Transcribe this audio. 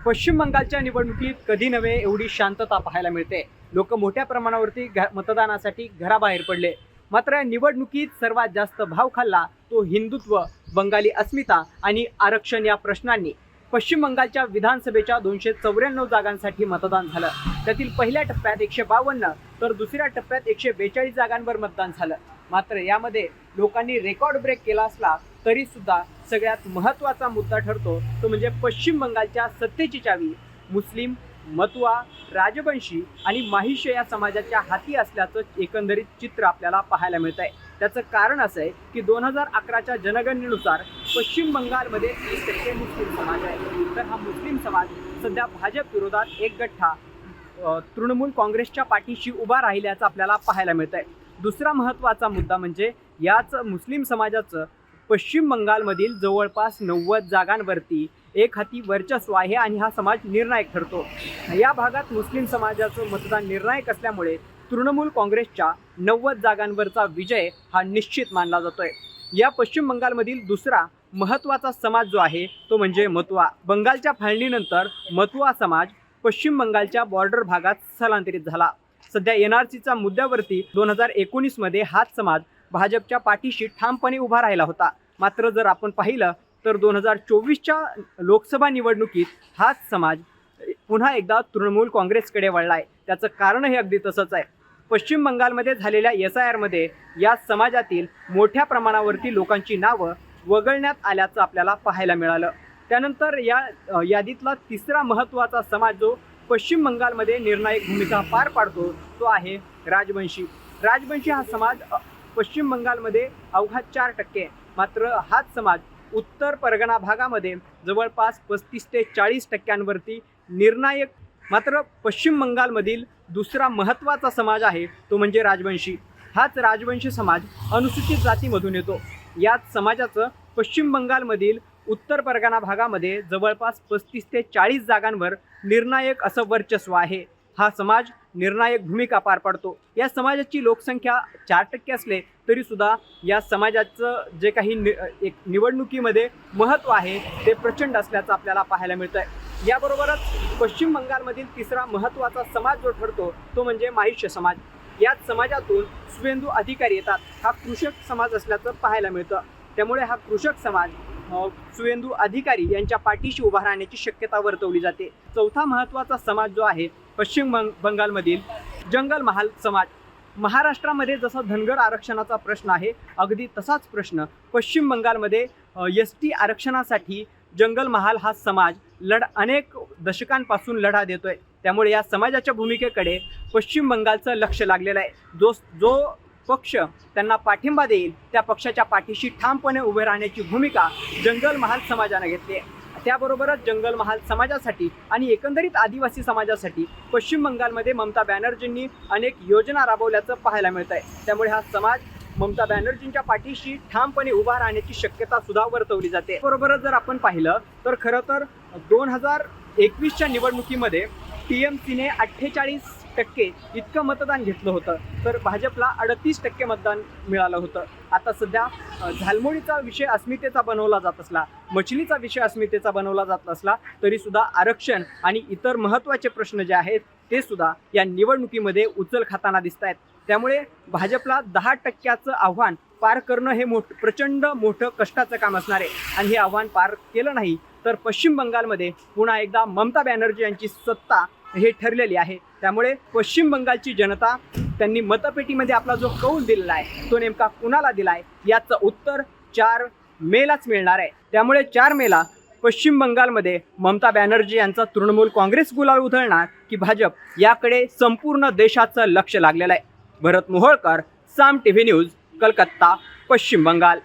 पश्चिम बंगालच्या निवडणुकीत कधी नव्हे एवढी शांतता पाहायला मिळते। लोक मोठ्या प्रमाणावरती मतदानासाठी घराबाहेर पडले। मात्र या निवडणुकीत सर्वात जास्त भाव खाल्ला तो हिंदुत्व, बंगाली अस्मिता आणि आरक्षण या प्रश्नांनी। पश्चिम बंगालच्या विधानसभेच्या 294 जागांसाठी मतदान झालं। त्यातील पहिल्या टप्प्यात 152 तर दुसऱ्या टप्प्यात 142 जागांवर मतदान झालं। मात्र यामध्ये लोकांनी रेकॉर्ड ब्रेक केला असला तरी सुद्धा सगळ्यात महत्त्वाचा मुद्दा ठरतो तो म्हणजे पश्चिम बंगालच्या सत्तेची चावी मुस्लिम, मतुआ, राजवंशी आणि माहिष्य या समाजाच्या हाती असल्याचं एकंदरीत चित्र आपल्याला पाहायला मिळत आहे। त्याचं कारण असं आहे की 2011च्या जनगणनेनुसार पश्चिम बंगालमध्ये 30% मुस्लिम समाज आहे। तर हा मुस्लिम समाज सध्या भाजप विरोधात एकगठ्ठा तृणमूल काँग्रेसच्या पाठीशी उभा राहिल्याचं आपल्याला पाहायला मिळत आहे। दुसरा महत्त्वाचा मुद्दा म्हणजे याच मुस्लिम समाजाचं पश्चिम बंगालमधील जवळपास 90 जागांवरती एक हाती वर्चस्व आहे आणि हा समाज निर्णायक ठरतो। या भागात मुस्लिम समाजाचं मतदान निर्णायक असल्यामुळे तृणमूल काँग्रेसच्या 90 जागांवरचा विजय हा निश्चित मानला जातोय। या पश्चिम बंगालमधील दुसरा महत्त्वाचा समाज जो आहे तो म्हणजे मतुआ। बंगालच्या फाळणीनंतर मतुआ समाज पश्चिम बंगालच्या बॉर्डर भागात स्थलांतरित झाला। सध्या NRCच्या मुद्द्यावरती 2019 मध्ये हाच समाज भाजपच्या पाठीशी ठामपणे उभा राहिला होता। मात्र जर आपण पाहिलं तर 2024च्या लोकसभा निवडणुकीत हाच समाज पुन्हा एकदा तृणमूल काँग्रेसकडे वळलाय। त्याचं कारण हे अगदी तसंच आहे। पश्चिम बंगालमध्ये झालेल्या SIR मध्ये या समाजातील मोठ्या प्रमाणावरती लोकांची नावं वगळण्यात आल्याचं आपल्याला पाहायला मिळालं। त्यानंतर या यादीतला तिसरा महत्त्वाचा समाज जो पश्चिम बंगालमध्ये निर्णायक भूमिका पार पाडतो तो आहे राजवंशी। राजवंशी हा समाज पश्चिम बंगालमध्ये अवघा 4%। मात्र हाच समाज उत्तर परगणा भागामध्ये जवळपास 35 ते 40% निर्णायक। मात्र पश्चिम बंगालमधील दुसरा महत्त्वाचा समाज आहे तो म्हणजे राजवंशी। हाच राजवंशी समाज अनुसूचित जातीमधून येतो। याच समाजाचं पश्चिम बंगालमधील उत्तर परगणा भागामध्ये जवळपास 35 ते 40 जागांवर निर्णायक असं वर्चस्व आहे। हा समाज निर्णायक भूमिका पार पाडतो। या समाजाची लोकसंख्या 4% असले तरी सुद्धा या समाजाचं जे काही निवडणुकीमध्ये महत्त्व आहे ते प्रचंड असल्याचं आपल्याला पाहायला मिळतं आहे। याबरोबरच पश्चिम बंगालमधील तिसरा महत्त्वाचा समाज जो ठरतो तो म्हणजे माहिष्य समाज। याच समाजातून शुवेंदू अधिकारी येतात। हा कृषक समाज असल्याचं पाहायला मिळतं। त्यामुळे हा कृषक समाज शुवेंदू अधिकारी यांच्या पाठीशी उभा राहण्याची शक्यता वर्तवली जाते। चौथा महत्त्वाचा समाज जो आहे पश्चिम बंगालमधील जंगल महाल समाज। महाराष्ट्रामध्ये जसा धनगर आरक्षणाचा प्रश्न आहे अगदी तसाच प्रश्न पश्चिम बंगालमध्ये ST आरक्षणासाठी जंगल महाल हा समाज अनेक दशकांपासून लढा देतोय। त्यामुळे या समाजाच्या भूमिकेकडे पश्चिम बंगालचं लक्ष लागलेलं आहे। जो पक्ष त्यांना पाठिंबा देईल त्या पक्षाच्या पाठीशी ठामपणे उभे राहण्याची भूमिका जंगल महाल समाजाने घेतली आहे। त्याबरोबरच जंगल महाल समाजासाठी आणि एकंदरीत आदिवासी समाजासाठी पश्चिम बंगालमध्ये ममता बॅनर्जींनी अनेक योजना राबवल्याचं पाहायला मिळत आहे। त्यामुळे हा समाज ममता बॅनर्जींच्या पाठीशी ठामपणे उभा राहण्याची शक्यता सुद्धा वर्तवली जाते। बरोबरच जर आपण पाहिलं तर खरं तर 2021च्या निवडणुकीमध्ये TMCने 48% इतकं मतदान घेतलं होतं तर भाजपला 38% मतदान मिळालं होतं। आता सध्या झालमुडीचा विषय अस्मितेचा बनवला जात असला, मछलीचा विषय अस्मितेचा बनवला जात असला तरी सुद्धा आरक्षण आणि इतर महत्त्वाचे प्रश्न जे आहेत ते सुद्धा या निवडणुकीमध्ये उचल खाताना दिसत आहेत। त्यामुळे भाजपला 10%चं आव्हान पार करणं हे प्रचंड मोठं कष्टाचं काम असणार आहे आणि हे आव्हान पार केलं नाही तर पश्चिम बंगालमध्ये पुन्हा एकदा ममता बॅनर्जी यांची सत्ता हे ठरलेली आहे। त्यामुळे पश्चिम बंगालची जनता त्यांनी मतपेटीमध्ये आपला जो कौल दिलेला आहे तो नेमका कुणाला दिलाय याचं उत्तर 4 मेलाच मिळणार आहे। त्यामुळे 4 मेला पश्चिम बंगालमध्ये ममता बॅनर्जी यांचा तृणमूल काँग्रेस गुलाल उधळणार की भाजप याकडे संपूर्ण देशाचं लक्ष लागलेलं आहे। भरत मोहोळकर, साम TV न्यूज, कलकत्ता, पश्चिम बंगाल।